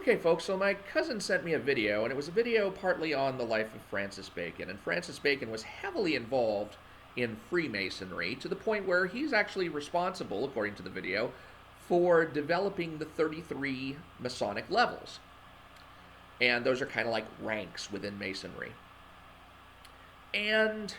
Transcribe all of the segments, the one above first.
Okay, folks, so my cousin sent me a video, and it was a video partly on the life of Francis Bacon. And Francis Bacon was heavily involved in Freemasonry to the point where he's actually responsible, according to the video, for developing the 33 Masonic levels. And those are kind of like ranks within Masonry. And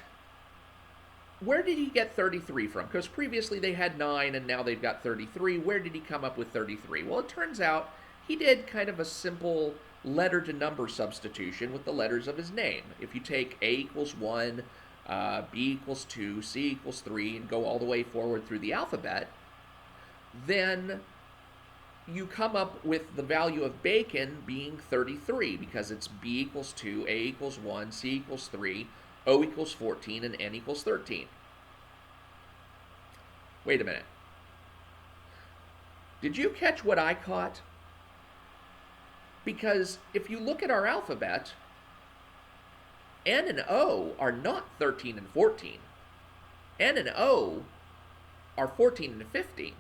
where did he get 33 from? Because previously they had 9 and now they've got 33. Where did he come up with 33? Well, it turns out he did kind of a simple letter to number substitution with the letters of his name. If you take A equals 1, B equals 2, C equals 3, and go all the way forward through the alphabet, then you come up with the value of Bacon being 33 because it's B equals 2, A equals 1, C equals 3, O equals 14, and N equals 13. Wait a minute. Did you catch what I caught? Because if you look at our alphabet, N and O are not 13 and 14. N and O are 14 and 15.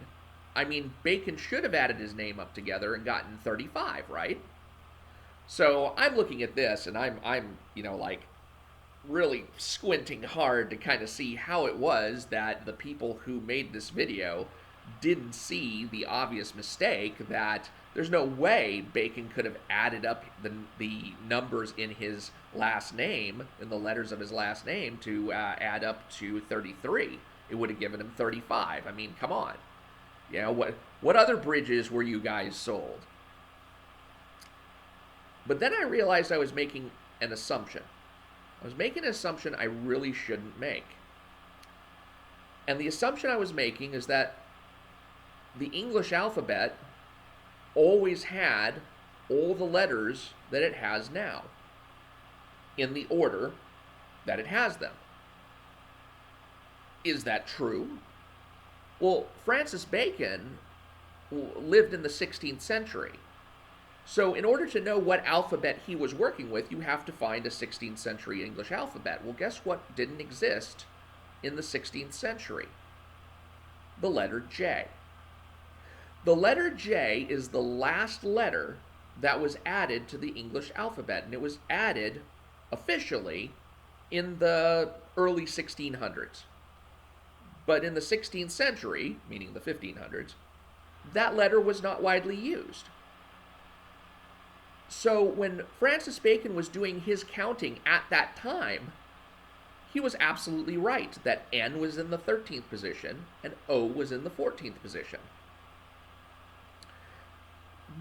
I mean, Bacon should have added his name up together and gotten 35, right? So I'm looking at this and I'm like really squinting hard to kind of see how it was that the people who made this video didn't see the obvious mistake that there's no way Bacon could have added up the numbers in his last name, in the letters of his last name, to add up to 33. It would have given him 35. I mean, come on. You know, what other bridges were you guys sold? But then I realized I was making an assumption. I was making an assumption I really shouldn't make. And the assumption I was making is that the English alphabet always had all the letters that it has now in the order that it has them. Is that true? Well, Francis Bacon lived in the 16th century. So in order to know what alphabet he was working with, you have to find a 16th century English alphabet. Well, guess what didn't exist in the 16th century? The letter J. The letter J is the last letter that was added to the English alphabet, and it was added officially in the early 1600s. But in the 16th century, meaning the 1500s, that letter was not widely used. So when Francis Bacon was doing his counting at that time, he was absolutely right that N was in the 13th position and O was in the 14th position.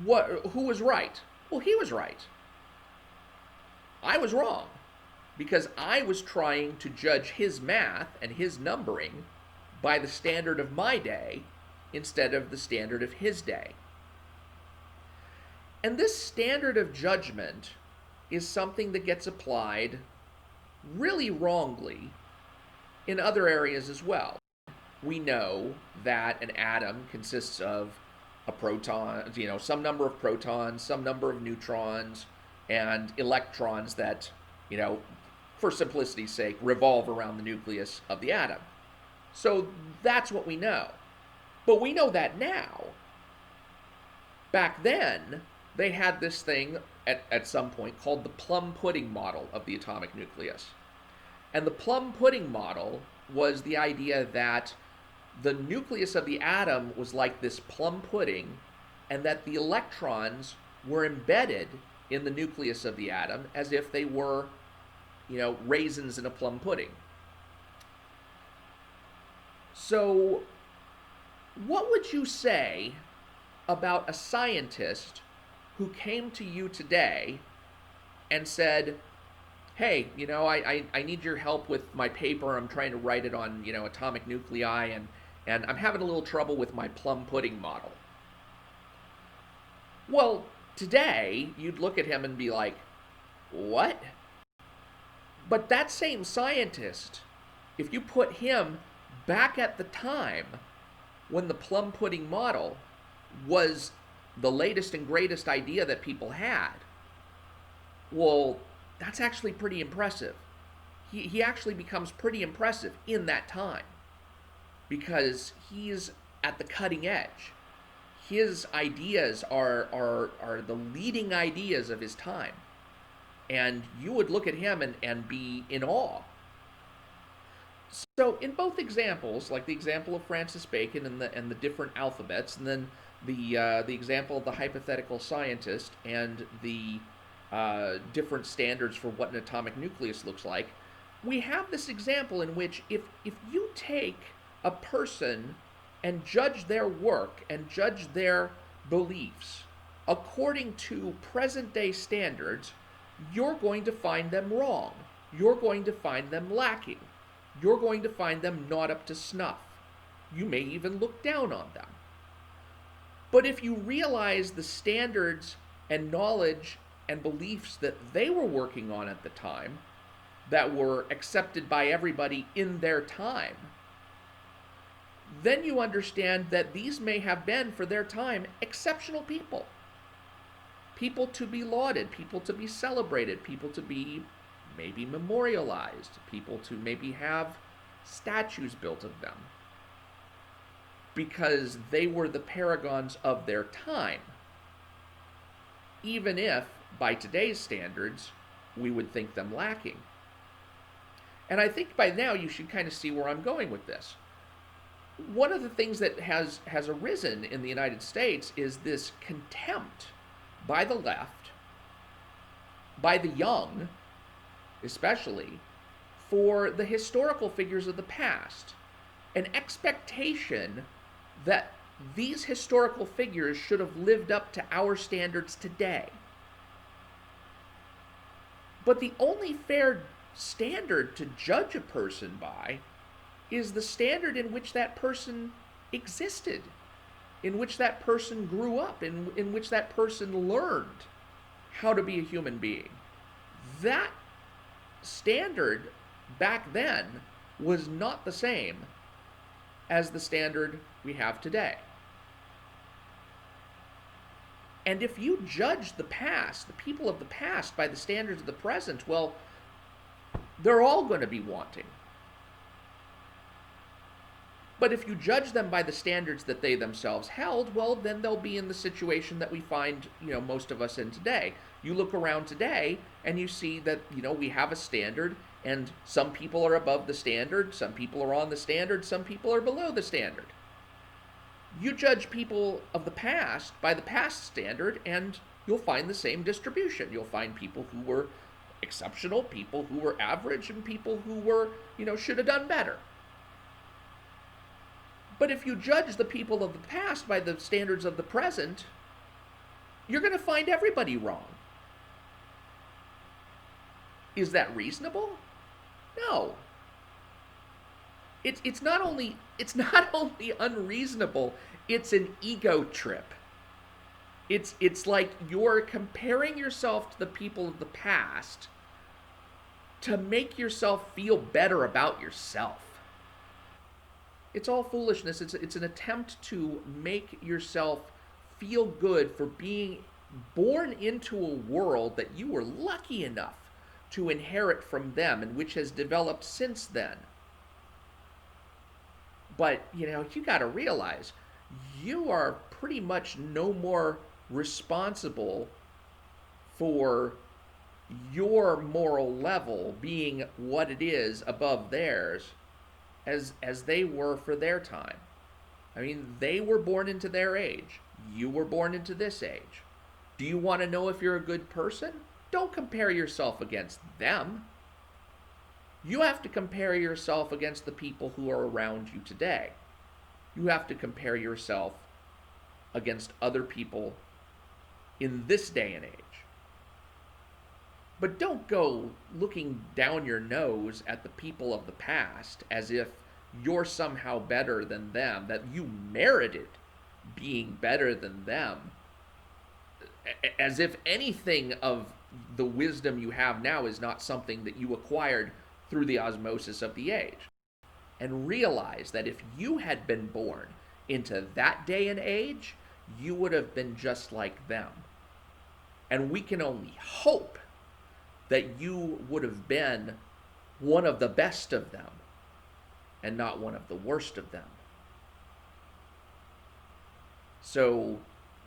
Who was right? Well, he was right. I was wrong because I was trying to judge his math and his numbering by the standard of my day instead of the standard of his day. And this standard of judgment is something that gets applied really wrongly in other areas as well. We know that an atom consists of a proton, some number of protons, some number of neutrons, and electrons that, for simplicity's sake, revolve around the nucleus of the atom. So that's what we know. But we know that now. Back then, they had this thing at some point called the plum pudding model of the atomic nucleus. And the plum pudding model was the idea that the nucleus of the atom was like this plum pudding, and that the electrons were embedded in the nucleus of the atom as if they were, raisins in a plum pudding. So, what would you say about a scientist who came to you today and said, hey, I need your help with my paper. I'm trying to write it on, atomic nuclei, and I'm having a little trouble with my plum pudding model. Well, today, you'd look at him and be like, what? But that same scientist, if you put him back at the time when the plum pudding model was the latest and greatest idea that people had, well, that's actually pretty impressive. He actually becomes pretty impressive in that time because he's at the cutting edge. his ideas are the leading ideas of his time. And you would look at him and be in awe. So in both examples, like the example of Francis Bacon and the different alphabets, and then the example of the hypothetical scientist and the different standards for what an atomic nucleus looks like, we have this example in which if you take a person and judge their work and judge their beliefs according to present day standards, you're going to find them wrong. You're going to find them lacking. You're going to find them not up to snuff. You may even look down on them. But if you realize the standards and knowledge and beliefs that they were working on at the time, that were accepted by everybody in their time, then you understand that these may have been, for their time, exceptional people. People to be lauded, people to be celebrated, people to be maybe memorialized, people to maybe have statues built of them, because they were the paragons of their time, even if, by today's standards, we would think them lacking. And I think by now you should kind of see where I'm going with this. One of the things that has arisen in the United States is this contempt by the left, by the young especially, for the historical figures of the past. An expectation that these historical figures should have lived up to our standards today. But the only fair standard to judge a person by is the standard in which that person existed, in which that person grew up, in which that person learned how to be a human being. That standard back then was not the same as the standard we have today. And if you judge the past, the people of the past, by the standards of the present, well, they're all going to be wanting. But if you judge them by the standards that they themselves held, well, then they'll be in the situation that we find, most of us in today. You look around today and you see that, we have a standard, and some people are above the standard, some people are on the standard, some people are below the standard. You judge people of the past by the past standard, and you'll find the same distribution. You'll find people who were exceptional, people who were average, and people who were, should have done better. But if you judge the people of the past by the standards of the present, you're going to find everybody wrong. Is that reasonable? No. It's not only unreasonable, it's an ego trip. It's like you're comparing yourself to the people of the past to make yourself feel better about yourself. It's all foolishness. It's an attempt to make yourself feel good for being born into a world that you were lucky enough to inherit from them and which has developed since then. But, you got to realize you are pretty much no more responsible for your moral level being what it is above theirs as they were for their time. I mean, they were born into their age. You were born into this age. Do you want to know if you're a good person? Don't compare yourself against them. You have to compare yourself against the people who are around you today. You have to compare yourself against other people in this day and age. But don't go looking down your nose at the people of the past as if you're somehow better than them, that you merited being better than them, as if anything of the wisdom you have now is not something that you acquired through the osmosis of the age. And realize that if you had been born into that day and age, you would have been just like them. And we can only hope that you would have been one of the best of them and not one of the worst of them. So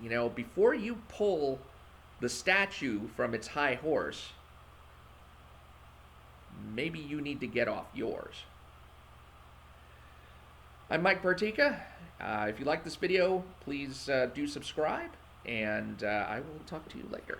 you know, before you pull the statue from its high horse, maybe you need to get off yours. I'm Mike Bartica. If you like this video, please do subscribe, and I will talk to you later.